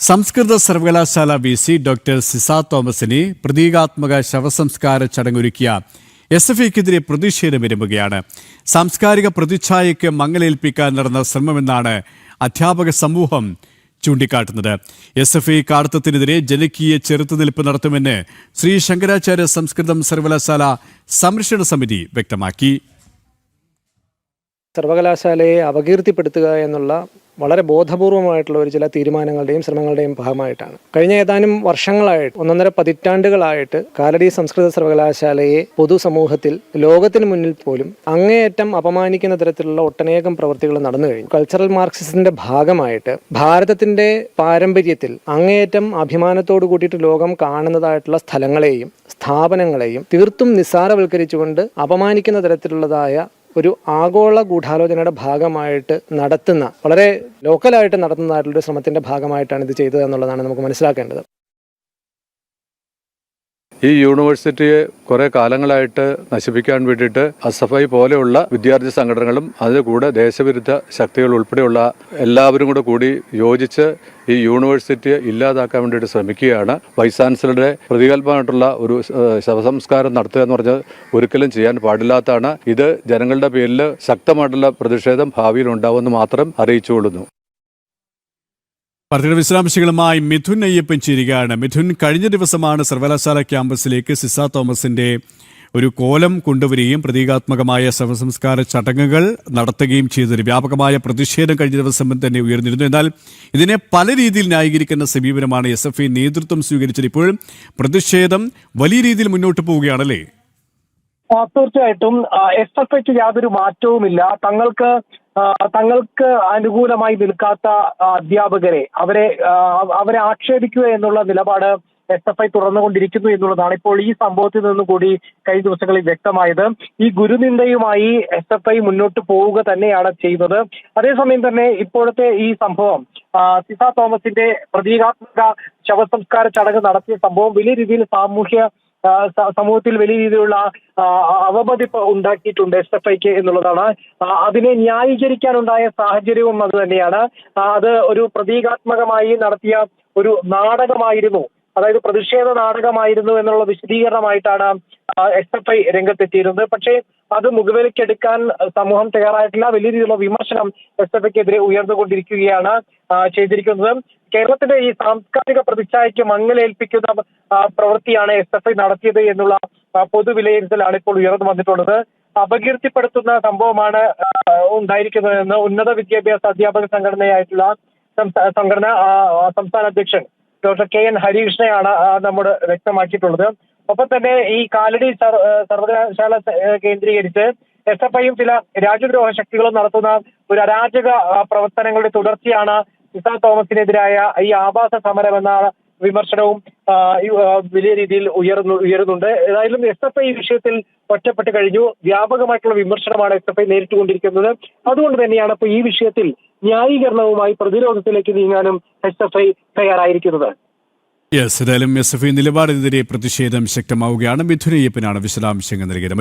സംസ്കൃത സർവകലാശാല VC. Doctor Ciza തോമസിനെ പ്രതീകാത്മക ശവസംസ്കാര ചടങ്ങൊരുക്കിയ എസ്.എഫ്.ഐക്കെതിരെ പ്രതിഷേധം വിരുമ്പുകയാണ്. സാംസ്കാരിക പ്രതിച്ഛായയ്ക്ക് മങ്ങലേൽപ്പിക്കാൻ നടന്ന ശ്രമമെന്നാണ് അധ്യാപക സമൂഹം ചൂണ്ടിക്കാട്ടുന്നത്. എസ്.എഫ്.ഐ കാടത്തത്തിനെതിരെ ജനകീയ ചെറുത്തുനിൽപ്പ് നടത്തുമെന്ന് ശ്രീ ശങ്കരാചാര്യ സംസ്കൃതം സർവകലാശാല സംരക്ഷണ സമിതി വ്യക്തമാക്കി. സർവകലാശാലയെ അപകീർത്തിപ്പെടുത്തുക എന്നുള്ള വളരെ ബോധപൂർവമായിട്ടുള്ള ചില തീരുമാനങ്ങളുടെയും ശ്രമങ്ങളുടെയും ഭാഗമായിട്ടാണ് കഴിഞ്ഞ ഏതാനും വർഷങ്ങളായിട്ട് 1.5 പതിറ്റാണ്ടുകളായിട്ട് കാലടി സംസ്കൃത സർവകലാശാലയെ പൊതുസമൂഹത്തിൽ ലോകത്തിന് മുന്നിൽ പോലും അങ്ങേയറ്റം അപമാനിക്കുന്ന തരത്തിലുള്ള ഒട്ടനേകം പ്രവൃത്തികൾ നടന്നു കഴിഞ്ഞു. കൾച്ചറൽ മാർക്സിസത്തിന്റെ ഭാഗമായിട്ട് ഭാരതത്തിന്റെ പാരമ്പര്യത്തിൽ അങ്ങേയറ്റം അഭിമാനത്തോടു കൂടിയിട്ട് ലോകം കാണുന്നതായിട്ടുള്ള സ്ഥലങ്ങളെയും സ്ഥാപനങ്ങളെയും തീർത്തും നിസ്സാരവൽക്കരിച്ചുകൊണ്ട് അപമാനിക്കുന്ന തരത്തിലുള്ളതായ ഒരു ആഗോള ഗൂഢാലോചനയുടെ ഭാഗമായിട്ട് നടത്തുന്ന വളരെ ലോക്കലായിട്ട് നടത്തുന്നതായിട്ടുള്ള ശ്രമത്തിന്റെ ഭാഗമായിട്ടാണ് ഇത് ചെയ്തത് എന്നുള്ളതാണ് നമുക്ക് മനസ്സിലാക്കേണ്ടത്. ഈ യൂണിവേഴ്സിറ്റിയെ കുറെ കാലങ്ങളായിട്ട് നശിപ്പിക്കാൻ വേണ്ടിയിട്ട് എസ്.എഫ്.ഐ പോലെയുള്ള വിദ്യാർത്ഥി സംഘടനകളും അതിന് കൂടെ ദേശവിരുദ്ധ ശക്തികൾ ഉൾപ്പെടെയുള്ള എല്ലാവരും കൂടി യോജിച്ച് ഈ യൂണിവേഴ്സിറ്റിയെ ഇല്ലാതാക്കാൻ വേണ്ടിയിട്ട് ശ്രമിക്കുകയാണ്. വൈസ് ചാൻസലറുടെ പ്രതികൽപമായിട്ടുള്ള ഒരു ശവസംസ്കാരം നടത്തുക എന്ന് പറഞ്ഞാൽ ഒരിക്കലും ചെയ്യാൻ പാടില്ലാത്തതാണ്. ഇത് ജനങ്ങളുടെ പേരിൽ ശക്തമായിട്ടുള്ള പ്രതിഷേധം ഭാവിയിൽ ഉണ്ടാവുമെന്ന് മാത്രം അറിയിച്ചുകൊള്ളുന്നു. വാർത്തയുടെ വിശദാംശങ്ങളുമായി മിഥുൻ അയ്യപ്പൻ ചേരുകയാണ്. മിഥുൻ, കഴിഞ്ഞ ദിവസമാണ് സർവകലാശാല ക്യാമ്പസിലേക്ക് സിസ തോമസിന്റെ ഒരു കോലം കൊണ്ടുവരികയും പ്രതീകാത്മകമായ ശവസംസ്കാര ചടങ്ങുകൾ നടത്തുകയും ചെയ്തൊരു വ്യാപകമായ പ്രതിഷേധം കഴിഞ്ഞ ദിവസം തന്നെ ഉയർന്നിരുന്നു. എന്നാൽ ഇതിനെ പല രീതിയിൽ ന്യായീകരിക്കുന്ന സമീപനമാണ് എസ്.എഫ്.ഐ നേതൃത്വം സ്വീകരിച്ചത്. ഇപ്പോൾ പ്രതിഷേധം വലിയ രീതിയിൽ മുന്നോട്ട് പോവുകയാണല്ലേ? തീർച്ചയായിട്ടും എസ്.എഫ്.ഐക്ക് യാതൊരു മാറ്റവുമില്ല. തങ്ങൾക്ക് അനുകൂലമായി നിൽക്കാത്ത അധ്യാപകരെ അവരെ ആക്ഷേപിക്കുക എന്നുള്ള നിലപാട് എസ്.എഫ്.ഐ തുറന്നുകൊണ്ടിരിക്കുന്നു എന്നുള്ളതാണ് ഇപ്പോൾ ഈ സംഭവത്തിൽ നിന്നും കൂടി കഴിഞ്ഞ ദിവസങ്ങളിൽ വ്യക്തമായത്. ഈ ഗുരുനിന്ദയുമായി എസ്.എഫ്.ഐ മുന്നോട്ട് പോവുക തന്നെയാണ് ചെയ്യുന്നത്. അതേസമയം തന്നെ ഇപ്പോഴത്തെ ഈ സംഭവം സിസ തോമസിന്റെ പ്രതീകാത്മക ശവസംസ്കാര ചടങ്ങ് നടത്തിയ സംഭവം വലിയ രീതിയിൽ സമൂഹത്തിൽ വലിയ രീതിയിലുള്ള അവമതിപ്പ് ഉണ്ടാക്കിയിട്ടുണ്ട് എസ്.എഫ്.ഐക്ക് എന്നുള്ളതാണ്. അതിനെ ന്യായീകരിക്കാനുണ്ടായ സാഹചര്യവും അത് തന്നെയാണ്. അത് ഒരു പ്രതീകാത്മകമായി നടത്തിയ ഒരു നാടകമായിരുന്നു, അതായത് പ്രതിഷേധ നാടകമായിരുന്നു എന്നുള്ള വിശദീകരണമായിട്ടാണ് എസ്.എഫ്.ഐ രംഗത്തെത്തിയിരുന്നത്. പക്ഷേ അത് മുഖവിലക്കെടുക്കാൻ സമൂഹം തയ്യാറായിട്ടില്ല. വലിയ രീതിയിലുള്ള വിമർശനം എസ്.എഫ്.ഐക്കെതിരെ ഉയർന്നുകൊണ്ടിരിക്കുകയാണ് ചെയ്തിരിക്കുന്നത്. കേരളത്തിന്റെ ഈ സാംസ്കാരിക പ്രതിച്ഛായയ്ക്ക് മങ്ങലേൽപ്പിക്കുന്ന പ്രവൃത്തിയാണ് എസ്.എഫ്.ഐ നടത്തിയത് എന്നുള്ള പൊതുവിലയിരുത്തലാണ് ഇപ്പോൾ ഉയർന്നു വന്നിട്ടുള്ളത്. അപകീർത്തിപ്പെടുത്തുന്ന സംഭവമാണ് ഉണ്ടായിരിക്കുന്നതെന്ന് ഉന്നത വിദ്യാഭ്യാസ അധ്യാപക സംഘടനയായിട്ടുള്ള സംസ്ഥാന അധ്യക്ഷൻ ഡോക്ടർ കെ.എൻ. ഹരികൃഷ്ണയാണ് നമ്മോട് വ്യക്തമാക്കിയിട്ടുള്ളത്. ഒപ്പം തന്നെ ഈ കാലടി സർവകലാശാല കേന്ദ്രീകരിച്ച് എസ്.എഫ്.ഐയും ചില രാജ്യദ്രോഹ ശക്തികളും നടത്തുന്ന ഒരു അരാജക പ്രവർത്തനങ്ങളുടെ തുടർച്ചയാണ് സിസ തോമസിനെതിരായ ഈ ആവാസ സമരം എന്ന വിമർശനവും വലിയ രീതിയിൽ ഉയരുന്നുണ്ട്. ഏതായാലും എസ്.എഫ്.ഐ ഈ വിഷയത്തിൽ ഒറ്റപ്പെട്ട് കഴിഞ്ഞു. വ്യാപകമായിട്ടുള്ള വിമർശനമാണ് എസ്.എഫ്.ഐ നേരിട്ടുകൊണ്ടിരിക്കുന്നത്. അതുകൊണ്ട് തന്നെയാണ് ഇപ്പോൾ ഈ വിഷയത്തിൽ ന്യായീകരണവുമായി പ്രതിരോധത്തിലേക്ക് നീങ്ങാനും എസ്.എഫ്.ഐ തയ്യാറായിരിക്കുന്നത്. ഏതായാലും എസ്.എഫ്.ഐ നിലപാടിനെതിരെ പ്രതിഷേധം ശക്തമാവുകയാണ്. മിഥുൻ അയ്യപ്പനാണ് വിശദാംശങ്ങൾ നൽകിയത്.